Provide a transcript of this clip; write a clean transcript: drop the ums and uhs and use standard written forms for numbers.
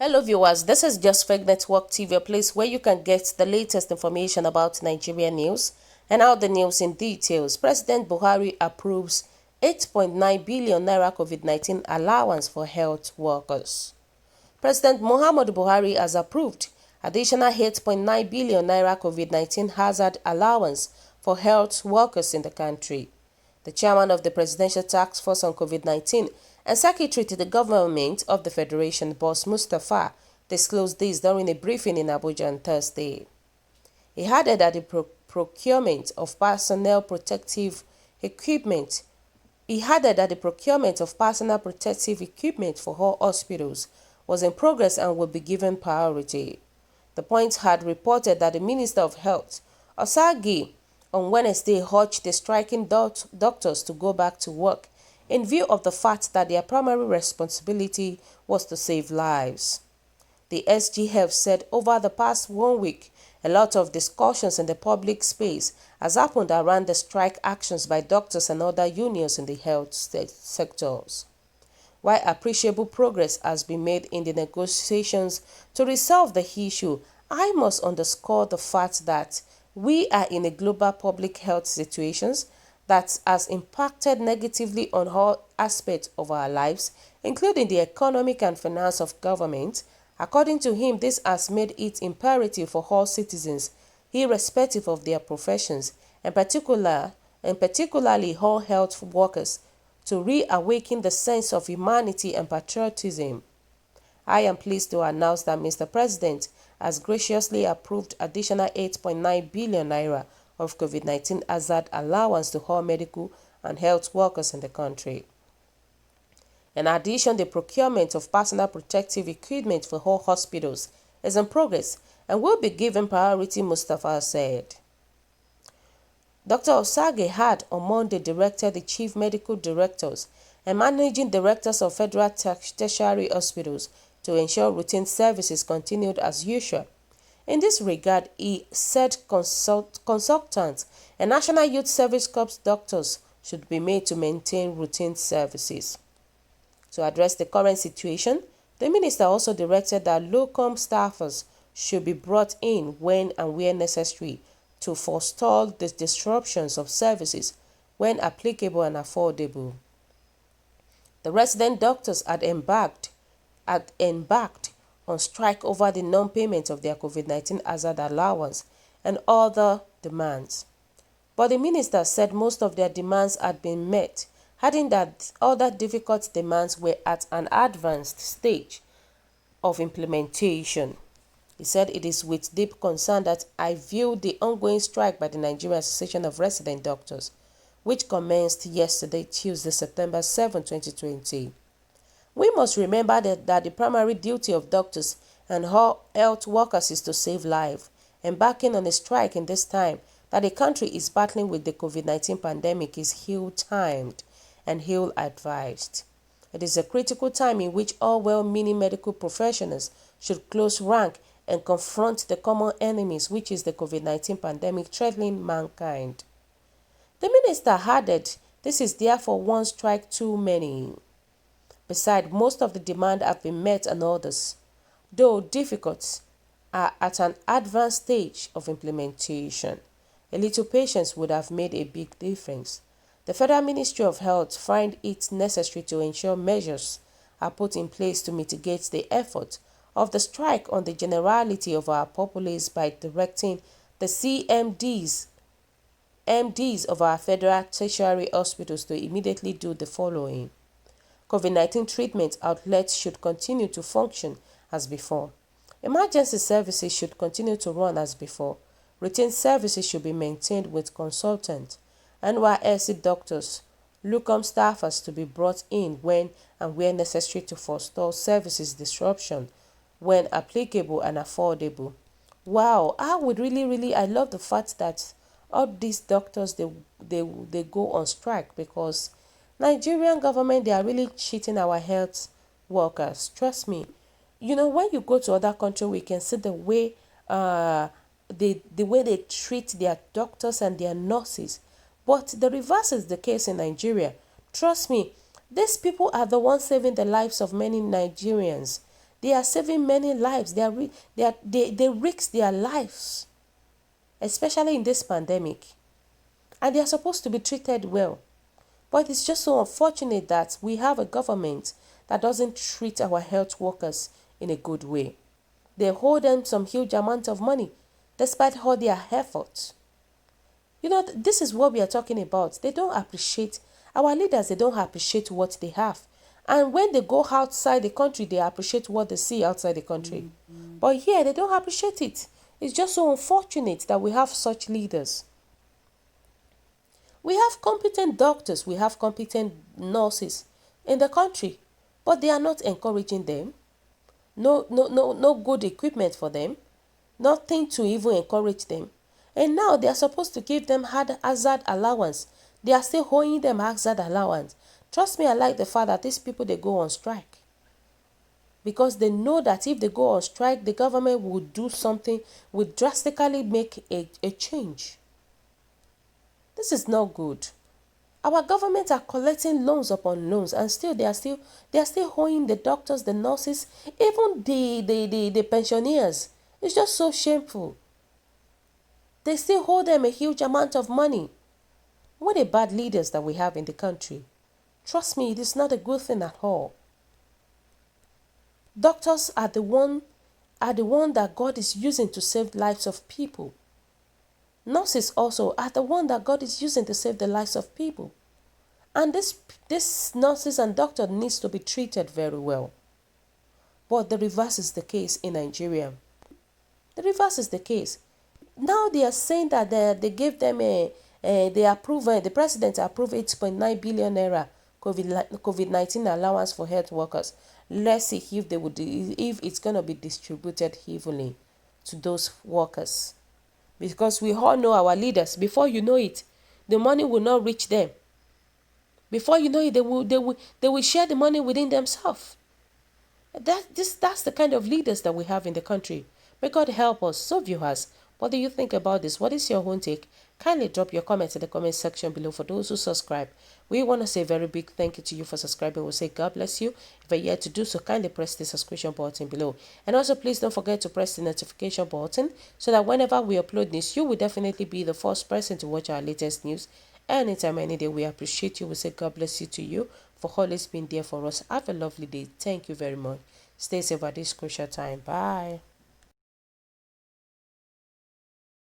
Hello viewers, this is Just Fake Network TV, a place where you can get the latest information about Nigerian news and all the news in details. President Buhari approves 8.9 billion naira COVID-19 allowance for health workers. President Muhammadu Buhari has approved additional 8.9 billion naira COVID-19 hazard allowance for health workers in the country. The chairman of the Presidential Task Force on COVID-19 and Secretary to the Government of the Federation, Boss Mustapha, disclosed this during a briefing in Abuja on Thursday. He added that the procurement of personal protective equipment for all hospitals was in progress and would be given priority. The Point had reported that the Minister of Health, Osagi, on Wednesday urged the striking doctors to go back to work in view of the fact that their primary responsibility was to save lives. The SGF said over the past 1 week, a lot of discussions in the public space has happened around the strike actions by doctors and other unions in the health sectors. While appreciable progress has been made in the negotiations to resolve the issue, I must underscore the fact that we are in a global public health situation that has impacted negatively on all aspects of our lives, including the economic and finance of government. According to him, this has made it imperative for all citizens, irrespective of their professions, and particularly all health workers, to reawaken the sense of humanity and patriotism. I am pleased to announce that Mr. President has graciously approved additional 8.9 billion naira of COVID-19 hazard allowance to all medical and health workers in the country. In addition, the procurement of personal protective equipment for all hospitals is in progress and will be given priority, Mustafa said. Dr. Osage had on Monday directed the chief medical directors and managing directors of federal tertiary hospitals to ensure routine services continued as usual. In this regard, he said consultants and National Youth Service Corps doctors should be made to maintain routine services. To address the current situation, the minister also directed that locum staffers should be brought in when and where necessary to forestall the disruptions of services when applicable and affordable. The resident doctors had embarked on strike over the non-payment of their COVID-19 hazard allowance and other demands. But the minister said most of their demands had been met, adding that other difficult demands were at an advanced stage of implementation. He said, "It is with deep concern that I view the ongoing strike by the Nigerian Association of Resident Doctors, which commenced yesterday, Tuesday, September 7, 2020. We must remember that the primary duty of doctors and all health workers is to save life. Embarking on a strike in this time that the country is battling with the COVID-19 pandemic is ill-timed and ill-advised. It is a critical time in which all well-meaning medical professionals should close rank and confront the common enemies, which is the COVID-19 pandemic threatening mankind." The minister added, "This is therefore one strike too many. Besides, most of the demand have been met and others, though difficult, are at an advanced stage of implementation. A little patience would have made a big difference. The Federal Ministry of Health find it necessary to ensure measures are put in place to mitigate the effort of the strike on the generality of our populace by directing the MDs of our federal tertiary hospitals to immediately do the following. COVID-19 treatment outlets should continue to function as before. Emergency services should continue to run as before. Routine services should be maintained with consultants. NYSC doctors, locum staffers to be brought in when and where necessary to forestall services disruption when applicable and affordable." Wow, I love the fact that all these doctors, they go on strike, because Nigerian government, they are really cheating our health workers. Trust me. You know, when you go to other countries, we can see the way they treat their doctors and their nurses. But the reverse is the case in Nigeria. Trust me, these people are the ones saving the lives of many Nigerians. They are saving many lives. They risk their lives, especially in this pandemic. And they are supposed to be treated well. But it's just so unfortunate that we have a government that doesn't treat our health workers in a good way. They hold them some huge amount of money despite all their efforts. This is what we are talking about. They don't appreciate, our leaders, they don't appreciate what they have. And when they go outside the country, they appreciate what they see outside the country. But here, they don't appreciate it. It's just so unfortunate that we have such leaders. We have competent doctors, we have competent nurses in the country, but they are not encouraging them. No good equipment for them. Nothing to even encourage them. And now they are supposed to give them hazard allowance. They are still owing them hazard allowance. Trust me, I like the fact that these people, they go on strike. Because they know that if they go on strike, the government will do something, will drastically make a change. This is not good. Our government are collecting loans upon loans, and still they are still owing the doctors, the nurses, even the pensioners. It's just so shameful. They still hold them a huge amount of money. What a bad leaders that we have in the country. Trust me, it is not a good thing at all. Doctors are the one that God is using to save lives of people. Nurses also are the one that God is using to save the lives of people. And this nurses and doctors needs to be treated very well. But the reverse is the case in Nigeria. The reverse is the case. Now they are saying that they gave them the president approved 8.9 billion naira COVID-19 allowance for health workers. Let's see if it's going to be distributed evenly to those workers. Because we all know our leaders, before you know it, the money will not reach them. Before you know it, they will share the money within themselves. That's the kind of leaders that we have in the country. May God help us. So viewers, what do you think about this? What is your own take? Kindly drop your comments in the comment section below. For those who subscribe, we want to say a very big thank you to you for subscribing. We'll say God bless you. If you're yet to do so, kindly press the subscription button below. And also please don't forget to press the notification button so that whenever we upload news, you will definitely be the first person to watch our latest news. Anytime, any day. We appreciate you. We say God bless you to you for always being there for us. Have a lovely day. Thank you very much. Stay safe at this crucial time. Bye.